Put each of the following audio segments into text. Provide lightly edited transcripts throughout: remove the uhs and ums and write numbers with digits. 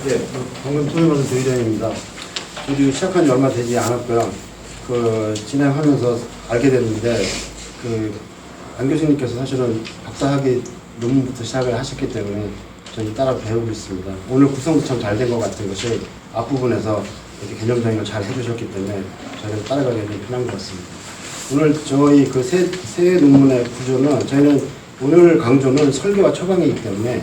예, 방금 소개받은 조희정입니다. 저도 시작한 지 얼마 되지 않았고요. 진행하면서 알게 됐는데, 안 교수님께서 사실은 박사학위 논문부터 시작을 하셨기 때문에 저는 따라 배우고 있습니다. 오늘 구성도 참 잘 된 것 같은 것이 앞부분에서 이렇게 개념적인 걸 잘 해주셨기 때문에 저희는 따라가기 좀 편한 것 같습니다. 오늘 저희 세 논문의 구조는 저희는 오늘 강조는 설계와 처방이기 때문에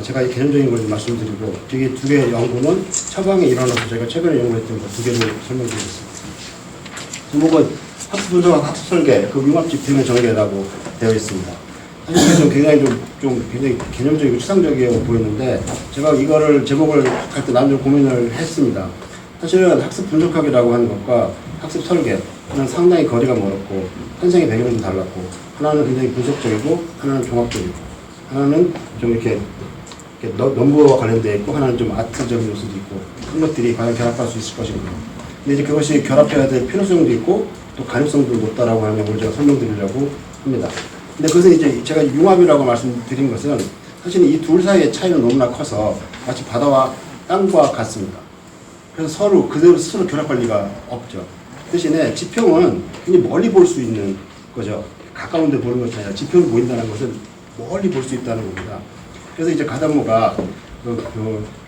제가 이 개념적인 걸 좀 말씀드리고 뒤에 두 개의 연구는 처방에 일어나서 저희가 최근에 연구했던 것 두 개를 설명드리겠습니다. 제목은 학습 분석과 학습 설계, 융합 지평의 전개라고 되어 있습니다. 사실 좀 굉장히 굉장히 개념적이고 추상적이어 보이는데 제가 이거를 제목을 할 때 나름 고민을 했습니다. 사실은 학습 분석학이라고 하는 것과 학습 설계는 상당히 거리가 멀었고 탄생의 배경도 달랐고 하나는 굉장히 분석적이고 하나는 종합적이고 하나는 좀 이렇게 넘버와 관련되어 있고 하나는 좀 아트적인 요소도 있고 그런 것들이 과연 결합할 수 있을 것인가. 근데 이제 그것이 결합해야 될 필요성도 있고 또 가능성도 높다라고 하는 걸 제가 설명드리려고 합니다. 근데 그것은 이제 제가 융합이라고 말씀드린 것은 사실 이 둘 사이의 차이는 너무나 커서 마치 바다와 땅과 같습니다. 그래서 서로 그대로 스스로 결합할 리가 없죠. 대신에 지평은 굉장히 멀리 볼 수 있는 거죠. 가까운 데 보는 것이 아니라 지평이 보인다는 것은 멀리 볼 수 있다는 겁니다. 그래서 이제 가다모가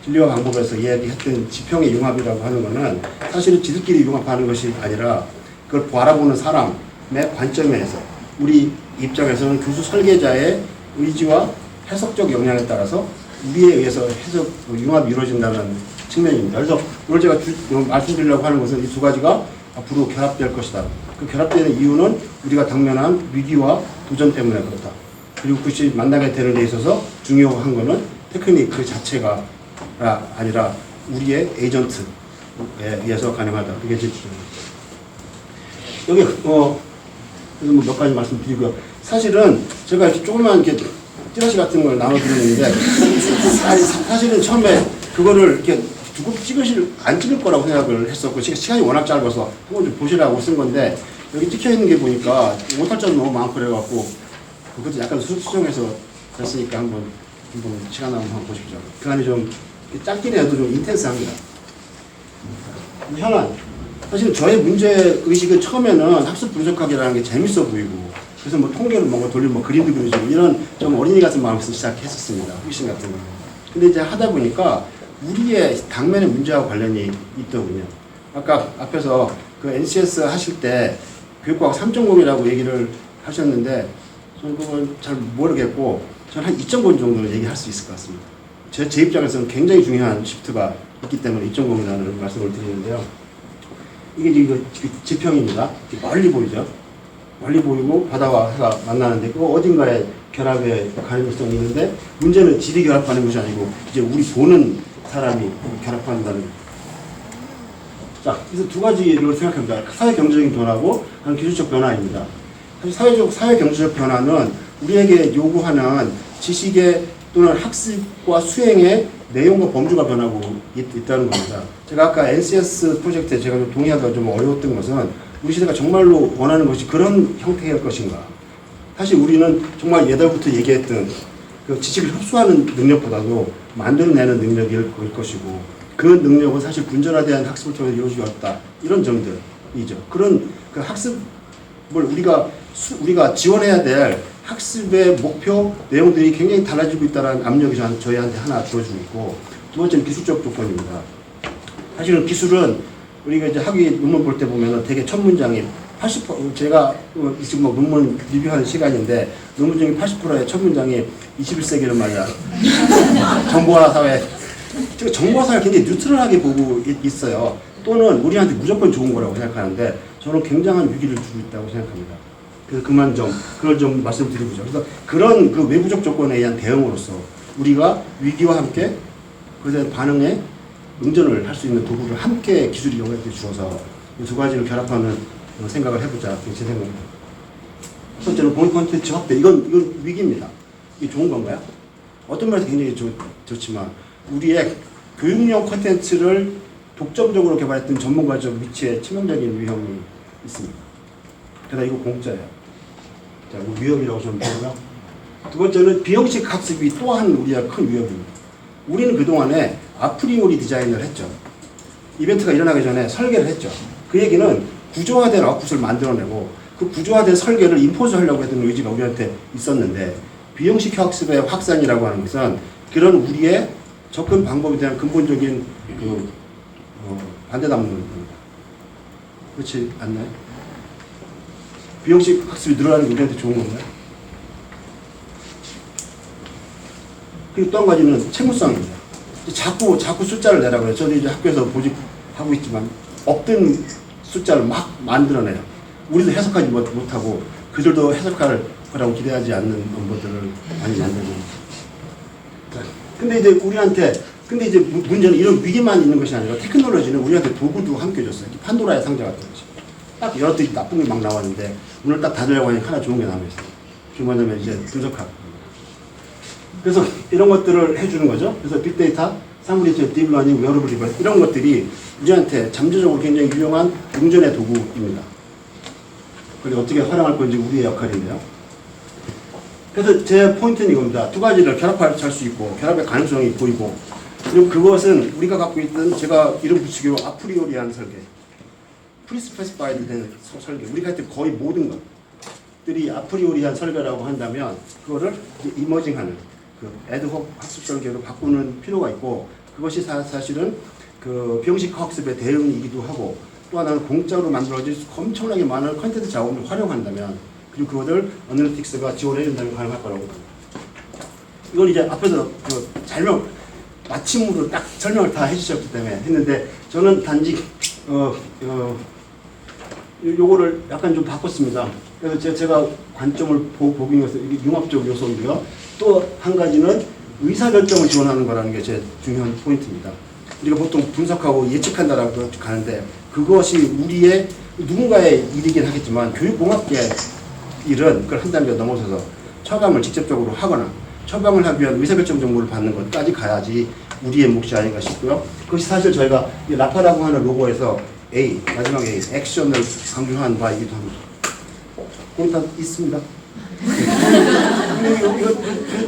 진리와 방법에서 이야기했던 지평의 융합이라고 하는 것은 사실은 지들끼리 융합하는 것이 아니라 그걸 바라보는 사람의 관점에서 우리 입장에서는 교수 설계자의 의지와 해석적 역량에 따라서 우리에 의해서 해석 융합이 이루어진다는 측면입니다. 그래서 오늘 제가 말씀드리려고 하는 것은 이 두 가지가 앞으로 결합될 것이다. 그 결합되는 이유는 우리가 당면한 위기와 도전 때문에 그렇다. 그리고 그것이 만나게 되는 데 있어서 중요한 것은 테크닉 그 자체가 아니라 우리의 에이전트에 의해서 가능하다. 그게 제 주장입니다. 여기 몇 가지 말씀드리고요. 사실은 제가 이렇게 조그만 이렇게 찌라시 같은 걸 나눠드리는데 사실은 처음에 그거를 이렇게 두고 안 찍을 거라고 생각을 했었고 시간이 워낙 짧아서 한번 좀 보시라고 쓴 건데 여기 찍혀 있는 게 보니까 못할 점이 너무 많고 그래갖고 그것도 약간 수정해서 됐으니까 한번 시간 나면 한번 보십시오. 그 안에 좀 짧긴 해도 좀 인텐스합니다. 현안. 사실 저의 문제 의식은 처음에는 학습 분석학이라는 게 재밌어 보이고 그래서 통계를 뭔가 돌리고 그림도 그려주고 이런 좀 어린이 같은 마음에서 시작했었습니다. 호기심 같은 거. 근데 이제 하다 보니까 우리의 당면의 문제와 관련이 있더군요. 아까 앞에서 그 NCS 하실 때 교육과학 3.0이라고 얘기를 하셨는데 저는 그건 잘 모르겠고 저는 한 2.0 정도는 얘기할 수 있을 것 같습니다. 제 입장에서는 굉장히 중요한 시프트가 있기 때문에 2.0이라는 말씀을 드리는데요. 이게 지금 지평입니다. 멀리 보이죠? 멀리 보이고 바다와 해가 만나는데 그 어딘가에 결합의 가능성이 있는데 문제는 질이 결합하는 것이 아니고 이제 우리 보는 사람이 결합한다는 거예요. 자, 그래서 두 가지를 생각합니다. 사회 경제적인 변화고 기술적 변화입니다. 사실 사회 경제적 변화는 우리에게 요구하는 지식의 또는 학습과 수행의 내용과 범주가 변하고 있다는 겁니다. 제가 아까 NCS 프로젝트에 제가 좀 동의하기가 좀 어려웠던 것은 우리 시대가 정말로 원하는 것이 그런 형태일 것인가. 사실 우리는 정말 예달부터 얘기했던 그 지식을 흡수하는 능력보다도 만들어내는 능력일 것이고 그 능력은 사실 분절화된 학습을 통해 이루어지기 어렵다. 이런 점들이죠. 그런 그 학습을 우리가 지원해야 될 학습의 목표 내용들이 굉장히 달라지고 있다는 압력이 저희한테 하나 주어지고 있고 두 번째는 기술적 조건입니다. 사실은 기술은 우리가 이제 학위 논문 볼 때 보면은 되게 첫 문장이 80% 제가 지금 논문 리뷰하는 시간인데 논문 중에 80%의 첫 문장이 21세기는 말이야 정보화 사회. 제가 정보화 사회를 굉장히 뉴트럴하게 보고 있어요. 또는 우리한테 무조건 좋은 거라고 생각하는데 저는 굉장한 위기를 주고 있다고 생각합니다. 그래서 그걸 좀 말씀드리고자. 그래서 그런 그 외부적 조건에 의한 대응으로서 우리가 위기와 함께 그에 대한 반응에 응전을 할 수 있는 도구를 함께 기술이 연결해 주어서 이 두 가지를 결합하는 생각을 해보자. 제 생각입니다. 첫 번째로 본 콘텐츠 확대. 이건 위기입니다. 이게 좋은 건가요? 어떤 면에서 굉장히 좋지만 우리의 교육용 콘텐츠를 독점적으로 개발했던 전문가적 위치에 치명적인 위험이 있습니다. 게다가 이거 공짜예요. 자, 위협이라고 좀 보고요. 두 번째는 비형식 학습이 또한 우리가 큰 위협입니다. 우리는 그동안에 아프리오리 디자인을 했죠. 이벤트가 일어나기 전에 설계를 했죠. 그 얘기는 구조화된 아웃풋을 만들어내고 그 구조화된 설계를 임포즈 하려고 했던 의지가 우리한테 있었는데 비형식 학습의 확산이라고 하는 것은 그런 우리의 접근 방법에 대한 근본적인 반대 담는 겁니다. 그렇지 않나요? 비형식 학습이 늘어나는 게 우리한테 좋은 건가요? 그리고 또 한 가지는 채무성입니다. 자꾸 숫자를 내라고 해요. 저도 이제 학교에서 보직하고 있지만 없던 숫자를 막 만들어내요. 우리도 해석하지 못하고 그들도 해석할 거라고 기대하지 않는 넘버들을 많이 만들고. 근데 이제 문제는 이런 위기만 있는 것이 아니라 테크놀로지는 우리한테 도구도 함께 줬어요. 판도라의 상자 같은 거지. 딱 열었더니 나쁜 게 막 나왔는데 문을 딱 닫으려고 하니까 하나 좋은 게 남아있어요. 그게 뭐냐면 이제 분석학. 그래서 이런 것들을 해주는 거죠. 그래서 빅데이터, 사물인지, 딥러닝, 웨어러블 리버스 이런 것들이 우리한테 잠재적으로 굉장히 유용한 용전의 도구입니다. 그걸 어떻게 활용할 건지 우리의 역할인데요. 그래서 제 포인트는 이겁니다. 두 가지를 결합할 수 있고 결합의 가능성이 보이고 그리고 그것은 우리가 갖고 있던 제가 이름 붙이기로 아프리오리한 설계, 프리스페시파이드 된 설계, 우리가 했던 거의 모든 것들이 아프리오리한 설계라고 한다면 그거를 이머징하는 그 애드혹 학습 설계로 바꾸는 필요가 있고 그것이 사실은 그 비형식 학습의 대응이기도 하고 또 하나는 공짜로 만들어질 엄청나게 많은 컨텐츠 자원을 활용한다면 그리고 그것을 어널리틱스가 지원해준다면 가능할 거라고 봅니다. 이건 이제 앞에서 그 마침으로 딱 설명을 다 해주셨기 때문에 했는데 저는 단지 요거를 약간 좀 바꿨습니다. 그래서 제가 관점을 보기 위해서 이게 융합적 요소이고요. 또 한 가지는 의사결정을 지원하는 거라는 게 제 중요한 포인트입니다. 우리가 보통 분석하고 예측한다라고 가는데 그것이 우리의 누군가의 일이긴 하겠지만 교육공학계 일은 그걸 한 단계 넘어서서 처방을 직접적으로 하거나 처방을 하기 위한 의사결정 정보를 받는 것까지 가야지 우리의 몫이 아닌가 싶고요. 그것이 사실 저희가 라파라고 하는 로고에서 A, 마지막 A, 액션을 강조한 바이기도 합니다. 거기 다 있습니다. 이거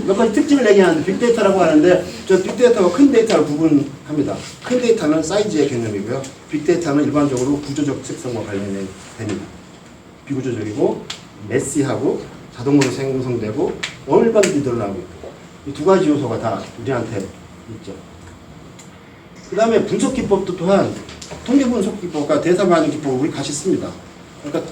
몇 가지 특징을 얘기하는데 빅데이터라고 하는데 저 빅데이터와 큰 데이터를 구분합니다. 큰 데이터는 사이즈의 개념이고요. 빅데이터는 일반적으로 구조적 특성과 관련이 됩니다. 비구조적이고 메시하고 자동으로 생성되고 일반들이 드러나고 있고 이 두 가지 요소가 다 우리한테 있죠. 그 다음에 분석 기법도 또한 통계 분석 기법과 데이터 마이닝 기법을 우리 같이 씁니다. 그러니까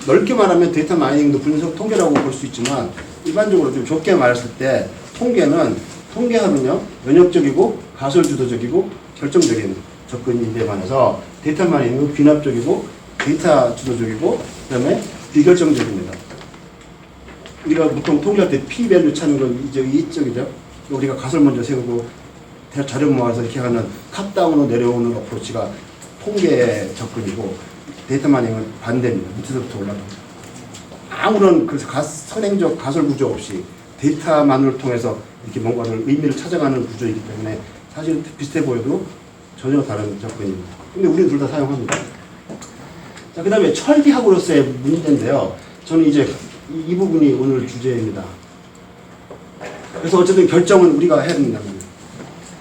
넓게 말하면 데이터 마이닝도 분석 통계라고 볼 수 있지만 일반적으로 좀 좁게 말했을 때 통계하면요 면역적이고 가설주도적이고 결정적인 접근인데 반해서 데이터 마이닝은 귀납적이고 데이터 주도적이고 그다음에 비결정적입니다. 우리가 보통 통계할 때 P-밸류 찾는 건 이제 이쪽이죠. 우리가 가설 먼저 세우고 자료 모아서 이렇게 하는 탑다운으로 내려오는 어프로치가 통계의 접근이고 데이터 마이닝은 반대입니다. 밑에서부터 올라갑니다. 아무런 선행적 가설 구조 없이 데이터만을 통해서 이렇게 뭔가를 의미를 찾아가는 구조이기 때문에 사실 비슷해 보여도 전혀 다른 접근입니다. 근데 우리는 둘 다 사용합니다. 자, 그 다음에 철기학으로서의 문제인데요. 저는 이제 이 부분이 오늘 주제입니다. 그래서 어쨌든 결정은 우리가 해야 된다는 거예요.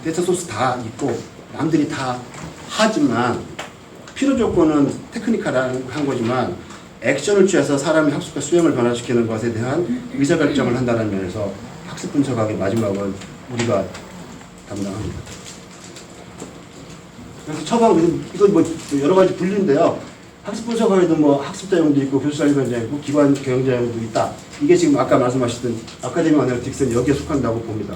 데이터 소스 다 있고 남들이 다 하지만 필요 조건은 테크니컬한 거지만 액션을 취해서 사람의 학습과 수행을 변화시키는 것에 대한 의사결정을 한다는 면에서 학습 분석학의 마지막은 우리가 담당합니다. 그래서 처방, 이건 뭐 여러 가지 분류인데요. 학습 분석학에도 뭐 학습자용도 있고 교수자용도 있고 기관 경영자용도 있다. 이게 지금 아까 말씀하셨던 아카데미 어널리틱스는 여기에 속한다고 봅니다.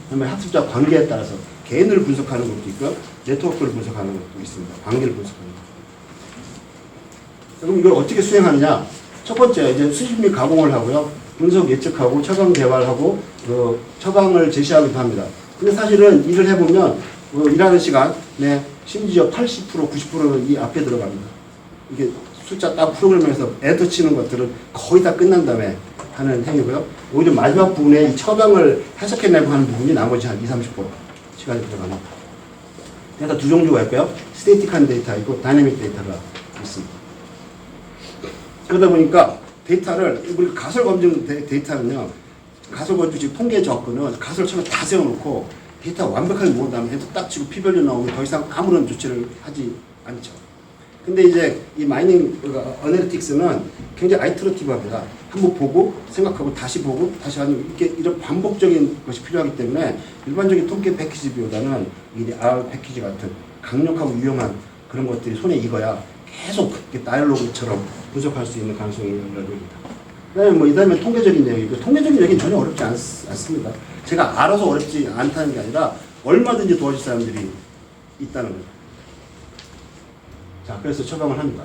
그다음에 학습자 관계에 따라서 개인을 분석하는 것도 있고 네트워크를 분석하는 것도 있습니다. 관계를 분석하는 것. 그럼 이걸 어떻게 수행하느냐? 첫 번째 이제 수집 및 가공을 하고요. 분석 예측하고 처방 개발하고 처방을 제시하기도 합니다. 근데 사실은 일을 해보면 일하는 시간에 심지어 80% 90%는 이 앞에 들어갑니다. 이게 숫자 딱 프로그램에서 엔터 치는 것들은 거의 다 끝난 다음에 하는 행위고요. 오히려 마지막 부분에 이 처방을 해석해내고 하는 부분이 나머지 한 20-30% 시간이 들어갑니다. 데이터 두 종류가 있고요. 스태틱한 데이터 있고 다이내믹 데이터가 있습니다. 그러다 보니까 데이터를 우리 가설 검증 데이터는요. 가설 검증 통계 접근은 가설 처음에 다 세워놓고 데이터 완벽하게 모은 다음에 헤드 딱 치고 피밸류 나오면 더 이상 아무런 조치를 하지 않죠. 근데 이제 이 마이닝 어널리틱스는 굉장히 아이트러티브합니다. 한번 보고 생각하고 다시 보고 다시 하는 이렇게 이런 반복적인 것이 필요하기 때문에 일반적인 통계 패키지보다는 이 R 패키지 같은 강력하고 유용한 그런 것들이 손에 익어야 계속 이렇게 다이얼로그처럼 분석할 수 있는 가능성이 열립니다. 그다음에 뭐 이다음에 통계적인 얘기고 통계적인 얘기는 전혀 어렵지 않습니다. 제가 알아서 어렵지 않다는 게 아니라 얼마든지 도와줄 사람들이 있다는 거죠. 자, 그래서 처방을 합니다.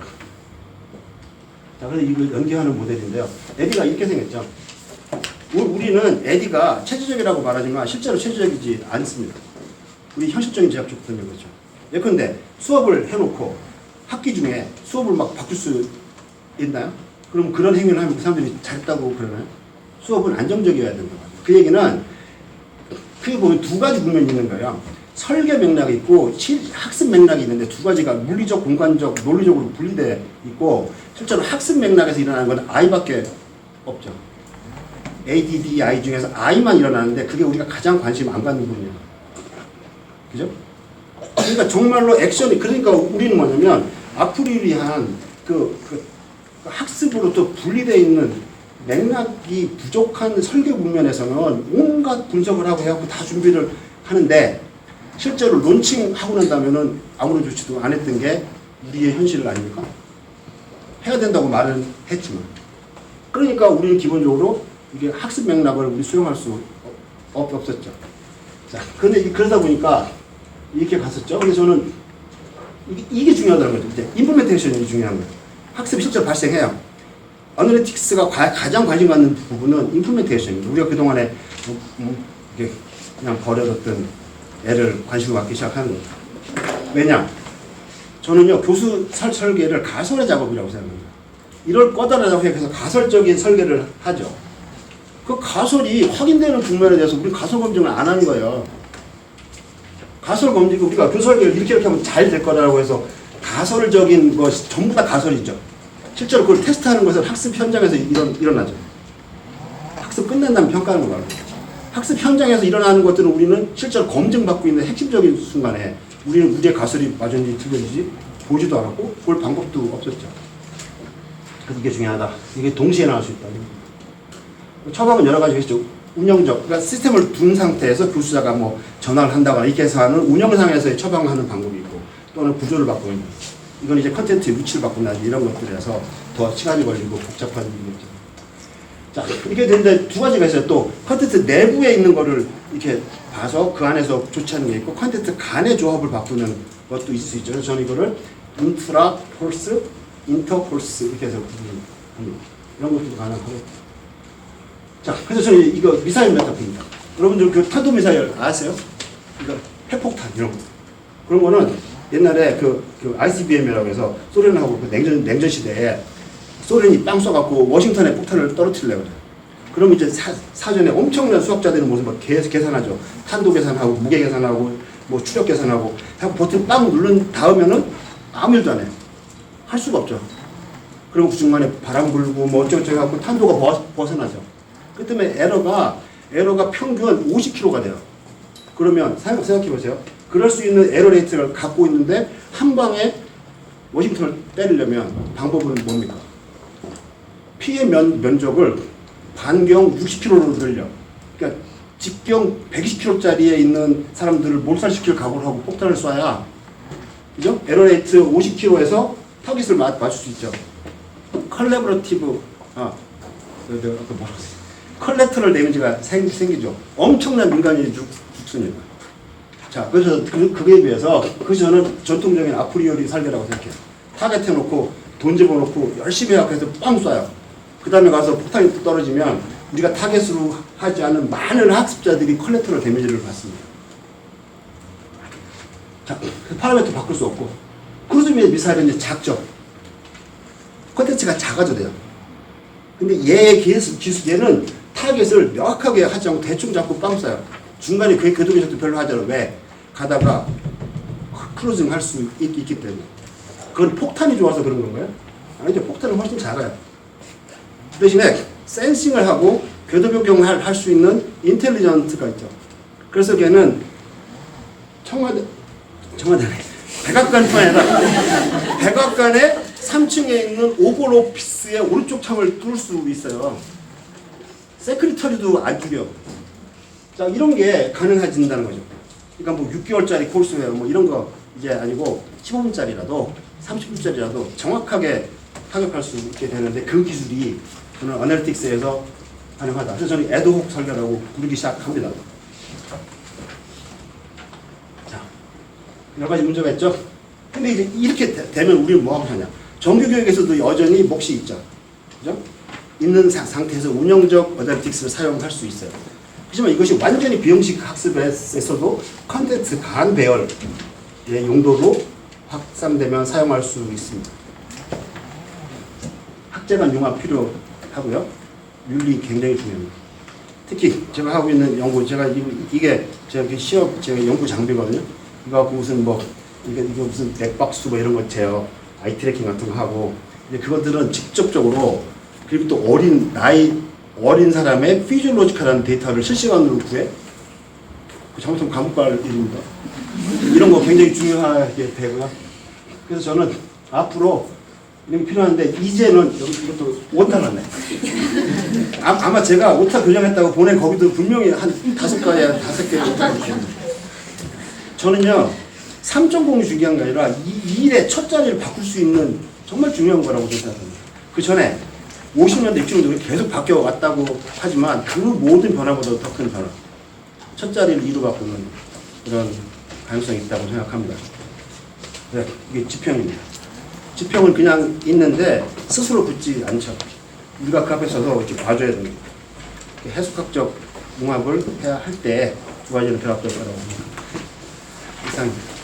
자, 그래서 이걸 연계하는 모델인데요. 에디가 이렇게 생겼죠. 우리는 에디가 체제적이라고 말하지만 실제로 체제적이지 않습니다. 우리 현실적인 제약 조건이 그렇죠. 예컨대 수업을 해놓고 학기 중에 수업을 막 바꿀 수 있나요? 그럼 그런 행위를 하면 그 사람들이 잘했다고 그러나요? 수업은 안정적이어야 된다. 그 얘기는 크게 보면 두 가지 국면이 있는 거예요. 설계 맥락이 있고 학습 맥락이 있는데 두 가지가 물리적, 공간적, 논리적으로 분리되어 있고 실제로 학습 맥락에서 일어나는 건 I밖에 없죠. ADD, 중에서 I만 일어나는데 그게 우리가 가장 관심 안 갖는 부분이에요. 그죠? 그러니까 정말로 액션이 그러니까 우리는 뭐냐면 아프리리한 그 학습으로 또 분리되어 있는 맥락이 부족한 설계 국면에서는 온갖 분석을 하고 해갖고 다 준비를 하는데 실제로 론칭하고 난다면은 아무런 조치도 안 했던 게 우리의 현실 아닙니까? 해야 된다고 말은 했지만. 그러니까 우리는 기본적으로 이게 학습 맥락을 우리 수용할 수 없었죠. 자, 근데 그러다 보니까 이렇게 갔었죠. 그래서 저는 이게 중요하다는 거죠. 이제 임플멘테이션이 중요한 거예요. 학습이 실제로 발생해요. 어널리틱스가 가장 관심 갖는 부분은 임플멘테이션입니다. 우리가 그동안에 이게 그냥 버려뒀던 애를 관심을 갖기 시작하는 거예요. 왜냐? 저는요, 교수 설계를 가설의 작업이라고 생각합니다. 이럴 거다라고 해서 가설적인 설계를 하죠. 그 가설이 확인되는 국면에 대해서 우리 가설 검증을 안 하는 거예요. 가설 검증이 우리가 교수 설계를 이렇게 하면 잘 될 거라고 해서 가설적인 것이 전부 다 가설이죠. 실제로 그걸 테스트하는 것은 학습 현장에서 일어나죠. 학습 끝난 다음에 평가하는 거 말이에요. 학습 현장에서 일어나는 것들은 우리는 실제로 검증받고 있는 핵심적인 순간에 우리는 우리의 가설이 맞은지 틀렸는지 보지도 않았고 볼 방법도 없었죠. 그래서 이게 중요하다. 이게 동시에 나올 수 있다. 처방은 여러 가지가 있죠. 운영적, 그러니까 시스템을 둔 상태에서 교수자가 뭐 전화를 한다거나 이렇게 해서 하는 운영상에서의 처방하는 방법이 있고 또는 구조를 바꾸는 이건 이제 컨텐츠의 위치를 바꾼다든지 이런 것들에서 더 시간이 걸리고 복잡한 일이죠. 자, 이렇게 되는데 두 가지가 있어요. 또 컨텐츠 내부에 있는 거를 이렇게 봐서 그 안에서 조치하는 게 있고 컨텐츠 간의 조합을 바꾸는 것도 있을 수 있죠. 그래서 저는 이거를 인트라 콜스, 인터 콜스 이렇게 해서 이런 것도 가능하고. 자, 그래서 저는 이거 미사일 메타포입니다. 여러분들 그 탄도 미사일 아세요? 이거 핵폭탄 이런 거. 그런 거는 옛날에 그 ICBM이라고 해서 소련하고 그 냉전 시대에 소련이 빵 쏴갖고 워싱턴에 폭탄을 떨어뜨리려고 그래요. 그럼 이제 사전에 엄청난 수학자들은 무슨 막 계산하죠. 탄도 계산하고 무게 계산하고 뭐 추력 계산하고 하고 버튼 빵 누른 다음에는 아무 일도 안 해요. 할 수가 없죠. 그럼 그 중간에 바람 불고 뭐 어쩌고저쩌고 해갖고 탄도가 벗어나죠. 그 때문에 에러가 평균 50kg가 돼요. 그러면 생각해보세요. 그럴 수 있는 에러 레이트를 갖고 있는데 한 방에 워싱턴을 때리려면 방법은 뭡니까? 피해 면적을 반경 60km로 늘려. 그러니까 직경 120km짜리에 있는 사람들을 몰살시킬 각오를 하고 폭탄을 쏴야, 그죠? 에러 레이트 50km에서 타깃을 맞출 수 있죠. 컬래버러티브, 내가 아까 뭐라고 했어? 컬레터럴 데미지가 생기죠. 엄청난 민간인이 죽습니다. 자, 그래서 그에 비해서 저는 전통적인 아프리오리 설계라고 생각해요. 타겟 해놓고 돈 집어넣고 열심히 해서 빵 쏴요. 그 다음에 가서 폭탄이 떨어지면 우리가 타겟으로 하지 않은 많은 학습자들이 컬레터럴 데미지를 받습니다. 자, 파라미터 바꿀 수 없고 크루즈 미사일은 이제 작죠. 콘텐츠가 작아져 돼요. 근데 얘는 타겟을 명확하게 하지 않고 대충 잡고 빵 쏴요. 중간에 그 궤도에서도 별로 하지 않아요. 왜? 가다가 크루징 할 수 있기 때문에. 그건 폭탄이 좋아서 그런 건가요? 아니죠. 폭탄은 훨씬 작아요. 그 대신에 센싱을 하고 궤도 변경을 할 수 있는 인텔리전트가 있죠. 그래서 걔는 청와대네. 백악관뿐 아니라 백악관의 3층에 있는 오벌 오피스의 오른쪽 창을 뚫을 수 있어요. 세크리터리도 안 죽여. 자, 이런 게 가능해진다는 거죠. 그러니까 뭐 6개월짜리 코र्스웨어 뭐 이런 거 이제 아니고 15분짜리라도 30분짜리라도 정확하게 타격할 수 있게 되는데 그 기술이 저는 어널틱스에서 가능하다. 그래서 저는 애드혹 설계라고 부르기 시작합니다. 자, 여러 가지 문제가 있죠. 근데 이제 이렇게 되면 우리는 뭐 하고 사냐? 정규교육에서도 여전히 몫이 있죠. 그죠? 있는 상태에서 운영적 어널틱스를 사용할 수 있어요. 하지만 이것이 완전히 비형식 학습에서도 컨텐츠 간 배열의 용도로 확산되면 사용할 수 있습니다. 학제간 융합 필요하고요. 윤리 굉장히 중요합니다. 특히 제가 하고 있는 연구, 이게 제가 시험 제가 연구 장비거든요. 이거 갖고 무슨 뭐 이게 무슨 맥박수 뭐 이런 거 제요. 아이 트래킹 같은 거 하고 이제 그것들은 직접적으로 그리고 또 어린 사람의 피지올로지컬한 데이터를 실시간으로 구해. 잘못하면 감옥 갈 일입니다. 이런 거 굉장히 중요하게 되고요. 그래서 저는 앞으로 이런 게 필요한데 이제는 이것도 오타 났네. 아마 제가 오타 교정했다고 보낸 거기도 분명히 한 5가지, 5개. 저는요 3.0이 중요한 게 아니라 이 일의 첫 자리를 바꿀 수 있는 정말 중요한 거라고 생각합니다. 그 전에 50년대 60년대 계속 바뀌어 왔다고 하지만 그 모든 변화보다 더 큰 변화. 첫 자리를 이루 바꾸는 그런 가능성이 있다고 생각합니다. 네, 이게 지평입니다. 지평은 그냥 있는데 스스로 붙지 않죠. 우리가 그 앞에서도 이렇게 봐줘야 됩니다. 해석학적 융합을 해야 할 때 두 가지는 결합될 거라고 생각합니다. 이상입니다.